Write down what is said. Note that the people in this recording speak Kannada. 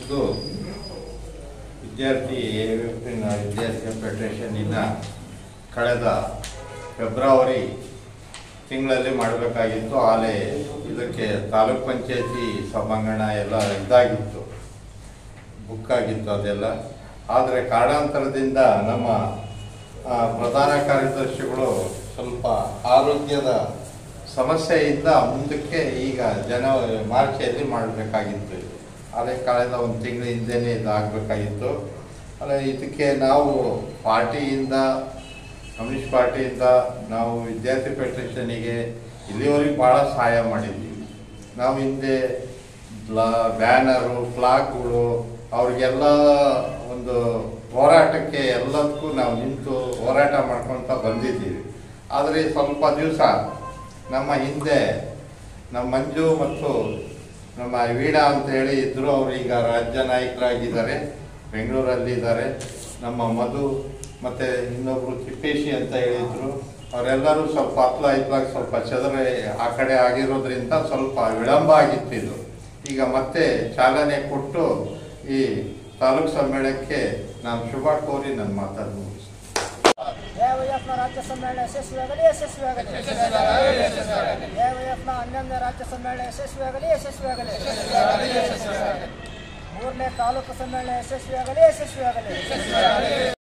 ಇದು ವಿದ್ಯಾರ್ಥಿ ಫೆಡರೇಷನ್ನಿನ ಕಳೆದ ಫೆಬ್ರವರಿ ತಿಂಗಳಲ್ಲಿ ಮಾಡಬೇಕಾಗಿತ್ತು. ಆಲೆ ಇದಕ್ಕೆ ತಾಲೂಕ್ ಪಂಚಾಯತಿ ಸಭಾಂಗಣ ಎಲ್ಲ ಇದಾಗಿತ್ತು, ಬುಕ್ ಆಗಿತ್ತು ಅದೆಲ್ಲ. ಆದರೆ ಕಾರಣಾಂತರದಿಂದ ನಮ್ಮ ಪ್ರಧಾನ ಕಾರ್ಯದರ್ಶಿಗಳು ಸ್ವಲ್ಪ ಆರೋಗ್ಯದ ಸಮಸ್ಯೆಯಿಂದ ಮುಂದಕ್ಕೆ ಈಗ ಮಾರ್ಚಲ್ಲಿ ಮಾಡಬೇಕಾಗಿತ್ತು. ಅದೇ ಕಳೆದ ಒಂದು ತಿಂಗಳ ಹಿಂದೆಯೇ ಇದಾಗಬೇಕಾಗಿತ್ತು. ಅಲ್ಲ, ಇದಕ್ಕೆ ನಾವು ಪಾರ್ಟಿಯಿಂದ, ಕಮ್ಯುನಿಸ್ಟ್ ಪಾರ್ಟಿಯಿಂದ ನಾವು ವಿದ್ಯಾರ್ಥಿ ಫೆಡರೇಷನಿಗೆ ಇಲ್ಲಿವರೆಗೆ ಭಾಳ ಸಹಾಯ ಮಾಡಿದ್ದೀವಿ. ನಾವು ಹಿಂದೆ ಬ್ಯಾನರು, ಫ್ಲಾಗ್ಗಳು, ಅವ್ರಿಗೆಲ್ಲ ಒಂದು ಹೋರಾಟಕ್ಕೆ ಎಲ್ಲದಕ್ಕೂ ನಾವು ನಿಂತು ಹೋರಾಟ ಮಾಡ್ಕೊತ ಬಂದಿದ್ದೀವಿ. ಆದರೆ ಸ್ವಲ್ಪ ದಿವಸ ನಮ್ಮ ಹಿಂದೆ ನಮ್ಮ ಮಂಜು ಮತ್ತು ನಮ್ಮ ವೀಣಾ ಅಂತ ಹೇಳಿ ಇದ್ದರು, ಅವರು ಈಗ ರಾಜ್ಯ ನಾಯಕರಾಗಿದ್ದಾರೆ, ಬೆಂಗಳೂರಲ್ಲಿದ್ದಾರೆ. ನಮ್ಮ ಮಧು ಮತ್ತು ಇನ್ನೊಬ್ಬರು ತಿಪ್ಪೇಶಿ ಅಂತ ಹೇಳಿದರು, ಅವರೆಲ್ಲರೂ ಸ್ವಲ್ಪ ಹತ್ತಲಾಗ ಸ್ವಲ್ಪ ಚದರ ಆ ಕಡೆ ಆಗಿರೋದ್ರಿಂದ ಸ್ವಲ್ಪ ವಿಳಂಬ ಆಗಿತ್ತು. ಇದು ಈಗ ಮತ್ತೆ ಚಾಲನೆ ಕೊಟ್ಟು ಈ ತಾಲೂಕು ಸಮ್ಮೇಳನಕ್ಕೆ ನಾನು ಶುಭ ಕೋರಿ ನನ್ನ ಮಾತನ್ನು ಮುಗಿಸ್ತೀನಿ. ಎವೈಎಫ್ನ ರಾಜ್ಯ ಸಮ್ಮೇಳನ ಯಶಸ್ವಿಯಾಗಲಿ, ಯಶಸ್ವಿಯಾಗಲಿ. ಎವೈಎಫ್ನ 11ನೇ ರಾಜ್ಯ ಸಮ್ಮೇಳನ ಯಶಸ್ವಿಯಾಗಲಿ, ಯಶಸ್ವಿಯಾಗಲಿ. 3ನೇ ತಾಲೂಕು ಸಮ್ಮೇಳನ ಯಶಸ್ವಿಯಾಗಲಿ, ಯಶಸ್ವಿಯಾಗಲಿ.